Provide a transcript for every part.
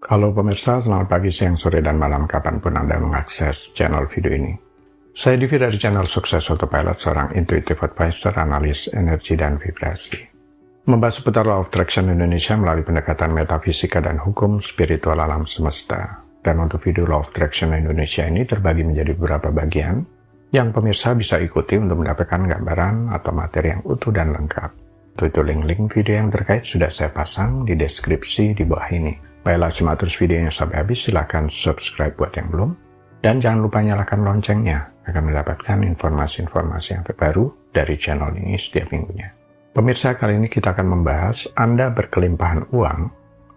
Halo pemirsa, selamat pagi, siang, sore, dan malam kapanpun Anda mengakses channel video ini. Saya Divi dari channel Sukses Autopilot, seorang intuitive advisor, analis energi dan vibrasi. Membahas seputar Law of Attraction Indonesia melalui pendekatan metafisika dan hukum spiritual alam semesta. Dan untuk video Law of Attraction Indonesia ini terbagi menjadi beberapa bagian yang pemirsa bisa ikuti untuk mendapatkan gambaran atau materi yang utuh dan lengkap. Untuk itu link-link video yang terkait sudah saya pasang di deskripsi di bawah ini. Baiklah, simak terus videonya sampai habis, silahkan subscribe buat yang belum, dan jangan lupa nyalakan loncengnya agar mendapatkan informasi-informasi yang terbaru dari channel ini setiap minggunya. Pemirsa, kali ini kita akan membahas Anda berkelimpahan uang,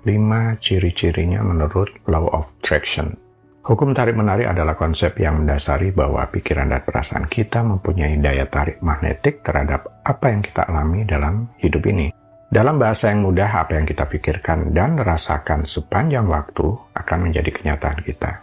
5 ciri-cirinya menurut Law of Attraction. Hukum tarik-menarik adalah konsep yang mendasari bahwa pikiran dan perasaan kita mempunyai daya tarik magnetik terhadap apa yang kita alami dalam hidup ini. Dalam bahasa yang mudah, apa yang kita pikirkan dan rasakan sepanjang waktu akan menjadi kenyataan kita.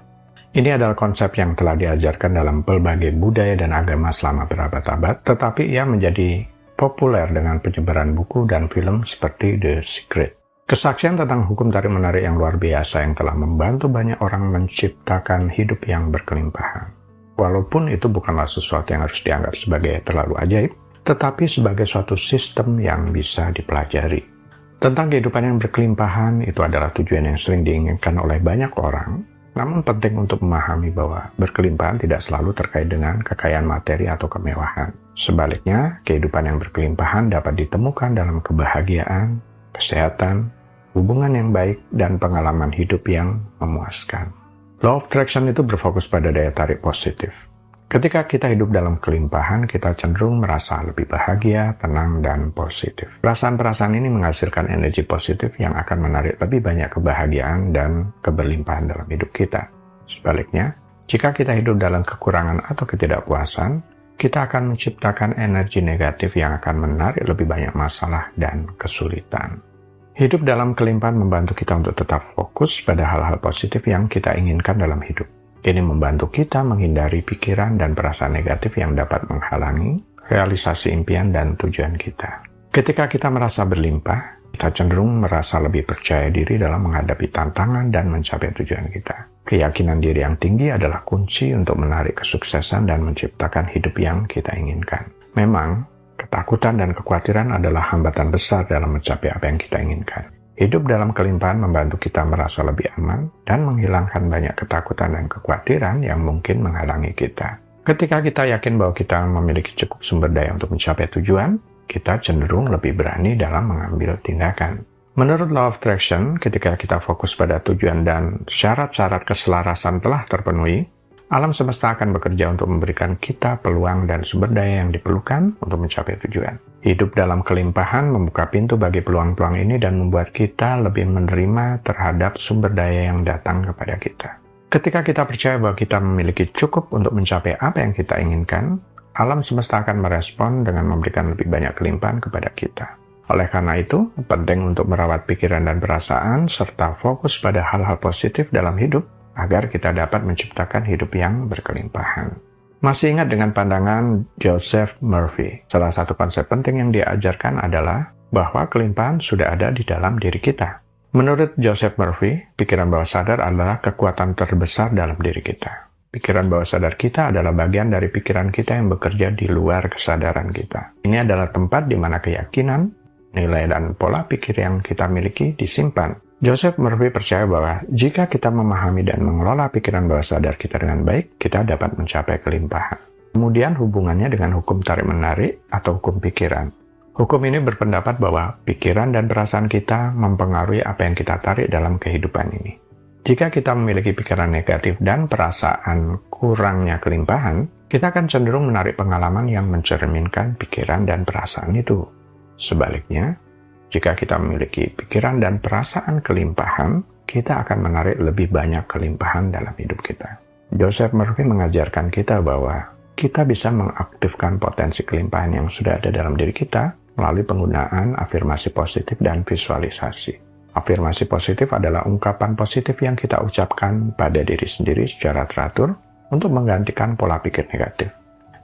Ini adalah konsep yang telah diajarkan dalam berbagai budaya dan agama selama berabad-abad, tetapi ia menjadi populer dengan penyebaran buku dan film seperti The Secret. Kesaksian tentang hukum tarik-menarik yang luar biasa yang telah membantu banyak orang menciptakan hidup yang berkelimpahan. Walaupun itu bukanlah sesuatu yang harus dianggap sebagai terlalu ajaib, tetapi sebagai suatu sistem yang bisa dipelajari. Tentang kehidupan yang berkelimpahan, itu adalah tujuan yang sering diinginkan oleh banyak orang, namun penting untuk memahami bahwa berkelimpahan tidak selalu terkait dengan kekayaan materi atau kemewahan. Sebaliknya, kehidupan yang berkelimpahan dapat ditemukan dalam kebahagiaan, kesehatan, hubungan yang baik, dan pengalaman hidup yang memuaskan. Law of Attraction itu berfokus pada daya tarik positif. Ketika kita hidup dalam kelimpahan, kita cenderung merasa lebih bahagia, tenang, dan positif. Perasaan-perasaan ini menghasilkan energi positif yang akan menarik lebih banyak kebahagiaan dan keberlimpahan dalam hidup kita. Sebaliknya, jika kita hidup dalam kekurangan atau ketidakpuasan, kita akan menciptakan energi negatif yang akan menarik lebih banyak masalah dan kesulitan. Hidup dalam kelimpahan membantu kita untuk tetap fokus pada hal-hal positif yang kita inginkan dalam hidup. Ini membantu kita menghindari pikiran dan perasaan negatif yang dapat menghalangi realisasi impian dan tujuan kita. Ketika kita merasa berlimpah, kita cenderung merasa lebih percaya diri dalam menghadapi tantangan dan mencapai tujuan kita. Keyakinan diri yang tinggi adalah kunci untuk menarik kesuksesan dan menciptakan hidup yang kita inginkan. Memang, ketakutan dan kekhawatiran adalah hambatan besar dalam mencapai apa yang kita inginkan. Hidup dalam kelimpahan membantu kita merasa lebih aman dan menghilangkan banyak ketakutan dan kekhawatiran yang mungkin menghalangi kita. Ketika kita yakin bahwa kita memiliki cukup sumber daya untuk mencapai tujuan, kita cenderung lebih berani dalam mengambil tindakan. Menurut Law of Attraction, ketika kita fokus pada tujuan dan syarat-syarat keselarasan telah terpenuhi, alam semesta akan bekerja untuk memberikan kita peluang dan sumber daya yang diperlukan untuk mencapai tujuan. Hidup dalam kelimpahan membuka pintu bagi peluang-peluang ini dan membuat kita lebih menerima terhadap sumber daya yang datang kepada kita. Ketika kita percaya bahwa kita memiliki cukup untuk mencapai apa yang kita inginkan, alam semesta akan merespon dengan memberikan lebih banyak kelimpahan kepada kita. Oleh karena itu, penting untuk merawat pikiran dan perasaan serta fokus pada hal-hal positif dalam hidup agar kita dapat menciptakan hidup yang berkelimpahan. Masih ingat dengan pandangan Joseph Murphy? Salah satu konsep penting yang diajarkan adalah bahwa kelimpahan sudah ada di dalam diri kita. Menurut Joseph Murphy, pikiran bawah sadar adalah kekuatan terbesar dalam diri kita. Pikiran bawah sadar kita adalah bagian dari pikiran kita yang bekerja di luar kesadaran kita. Ini adalah tempat di mana keyakinan, nilai, dan pola pikir yang kita miliki disimpan. Joseph Murphy percaya bahwa jika kita memahami dan mengelola pikiran bawah sadar kita dengan baik, kita dapat mencapai kelimpahan. Kemudian hubungannya dengan hukum tarik-menarik atau hukum pikiran. Hukum ini berpendapat bahwa pikiran dan perasaan kita mempengaruhi apa yang kita tarik dalam kehidupan ini. Jika kita memiliki pikiran negatif dan perasaan kurangnya kelimpahan, kita akan cenderung menarik pengalaman yang mencerminkan pikiran dan perasaan itu. Sebaliknya, jika kita memiliki pikiran dan perasaan kelimpahan, kita akan menarik lebih banyak kelimpahan dalam hidup kita. Joseph Murphy mengajarkan kita bahwa kita bisa mengaktifkan potensi kelimpahan yang sudah ada dalam diri kita melalui penggunaan afirmasi positif dan visualisasi. Afirmasi positif adalah ungkapan positif yang kita ucapkan pada diri sendiri secara teratur untuk menggantikan pola pikir negatif.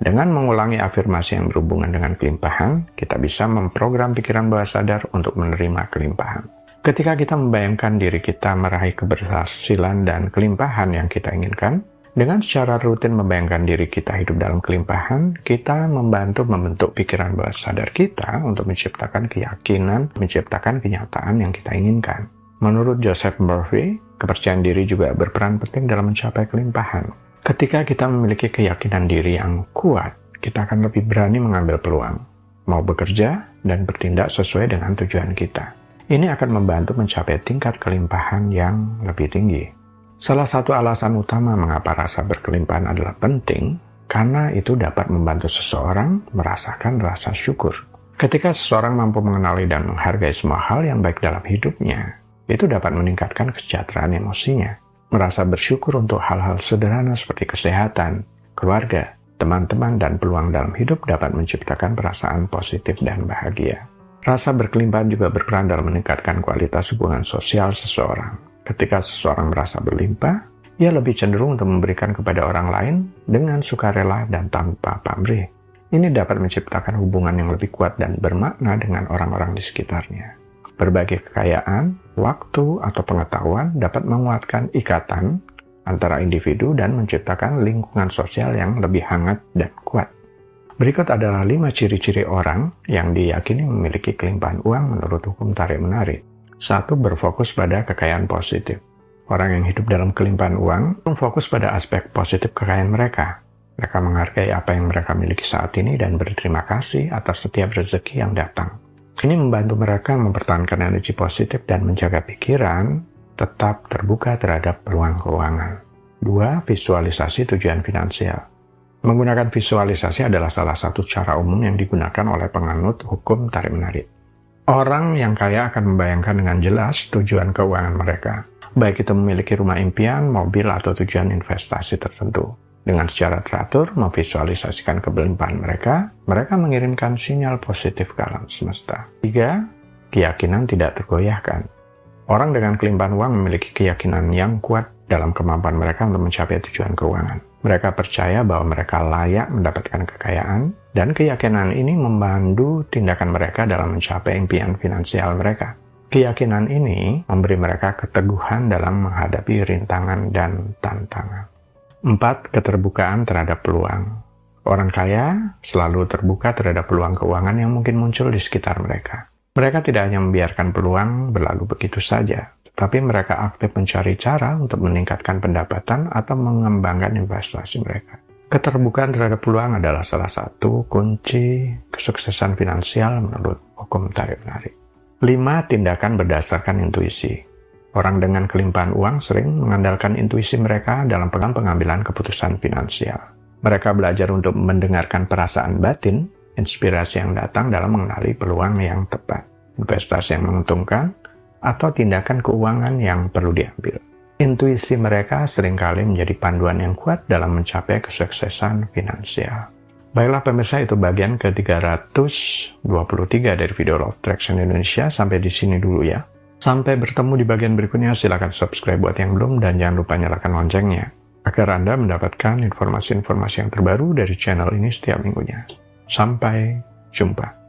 Dengan mengulangi afirmasi yang berhubungan dengan kelimpahan, kita bisa memprogram pikiran bawah sadar untuk menerima kelimpahan. Ketika kita membayangkan diri kita meraih keberhasilan dan kelimpahan yang kita inginkan, dengan secara rutin membayangkan diri kita hidup dalam kelimpahan, kita membantu membentuk pikiran bawah sadar kita untuk menciptakan keyakinan, menciptakan kenyataan yang kita inginkan. Menurut Joseph Murphy, kepercayaan diri juga berperan penting dalam mencapai kelimpahan. Ketika kita memiliki keyakinan diri yang kuat, kita akan lebih berani mengambil peluang, mau bekerja, dan bertindak sesuai dengan tujuan kita. Ini akan membantu mencapai tingkat kelimpahan yang lebih tinggi. Salah satu alasan utama mengapa rasa berkelimpahan adalah penting, karena itu dapat membantu seseorang merasakan rasa syukur. Ketika seseorang mampu mengenali dan menghargai semua hal yang baik dalam hidupnya, itu dapat meningkatkan kesejahteraan emosinya. Merasa bersyukur untuk hal-hal sederhana seperti kesehatan, keluarga, teman-teman, dan peluang dalam hidup dapat menciptakan perasaan positif dan bahagia. Rasa berkelimpahan juga berperan dalam meningkatkan kualitas hubungan sosial seseorang. Ketika seseorang merasa berlimpah, ia lebih cenderung untuk memberikan kepada orang lain dengan sukarela dan tanpa pamrih. Ini dapat menciptakan hubungan yang lebih kuat dan bermakna dengan orang-orang di sekitarnya. Berbagai kekayaan, waktu, atau pengetahuan dapat menguatkan ikatan antara individu dan menciptakan lingkungan sosial yang lebih hangat dan kuat. Berikut adalah 5 ciri-ciri orang yang diyakini memiliki kelimpahan uang menurut hukum tarik-menarik. 1. Berfokus pada kekayaan positif. Orang yang hidup dalam kelimpahan uang fokus pada aspek positif kekayaan mereka. Mereka menghargai apa yang mereka miliki saat ini dan berterima kasih atas setiap rezeki yang datang. Ini membantu mereka mempertahankan energi positif dan menjaga pikiran tetap terbuka terhadap peluang keuangan. 2. Visualisasi tujuan finansial. Menggunakan visualisasi adalah salah satu cara umum yang digunakan oleh penganut hukum tarik-menarik. Orang yang kaya akan membayangkan dengan jelas tujuan keuangan mereka, baik itu memiliki rumah impian, mobil, atau tujuan investasi tertentu. Dengan secara teratur memvisualisasikan kelimpahan mereka, mereka mengirimkan sinyal positif ke alam semesta. 3. Keyakinan tidak tergoyahkan. Orang dengan kelimpahan uang memiliki keyakinan yang kuat dalam kemampuan mereka untuk mencapai tujuan keuangan. Mereka percaya bahwa mereka layak mendapatkan kekayaan, dan keyakinan ini membantu tindakan mereka dalam mencapai impian finansial mereka. Keyakinan ini memberi mereka keteguhan dalam menghadapi rintangan dan tantangan. 4. Keterbukaan terhadap peluang. Orang kaya selalu terbuka terhadap peluang keuangan yang mungkin muncul di sekitar mereka. Mereka tidak hanya membiarkan peluang berlalu begitu saja, tetapi mereka aktif mencari cara untuk meningkatkan pendapatan atau mengembangkan investasi mereka. Keterbukaan terhadap peluang adalah salah satu kunci kesuksesan finansial menurut hukum tarik-menarik. 5. Tindakan berdasarkan intuisi. Orang dengan kelimpahan uang sering mengandalkan intuisi mereka dalam pengambilan keputusan finansial. Mereka belajar untuk mendengarkan perasaan batin, inspirasi yang datang dalam mengenali peluang yang tepat, investasi yang menguntungkan, atau tindakan keuangan yang perlu diambil. Intuisi mereka seringkali menjadi panduan yang kuat dalam mencapai kesuksesan finansial. Baiklah pemirsa, itu bagian ke-323 dari video Law of Attraction Indonesia. Sampai di sini dulu ya. Sampai bertemu di bagian berikutnya. Silakan subscribe buat yang belum dan jangan lupa nyalakan loncengnya agar Anda mendapatkan informasi-informasi yang terbaru dari channel ini setiap minggunya. Sampai jumpa.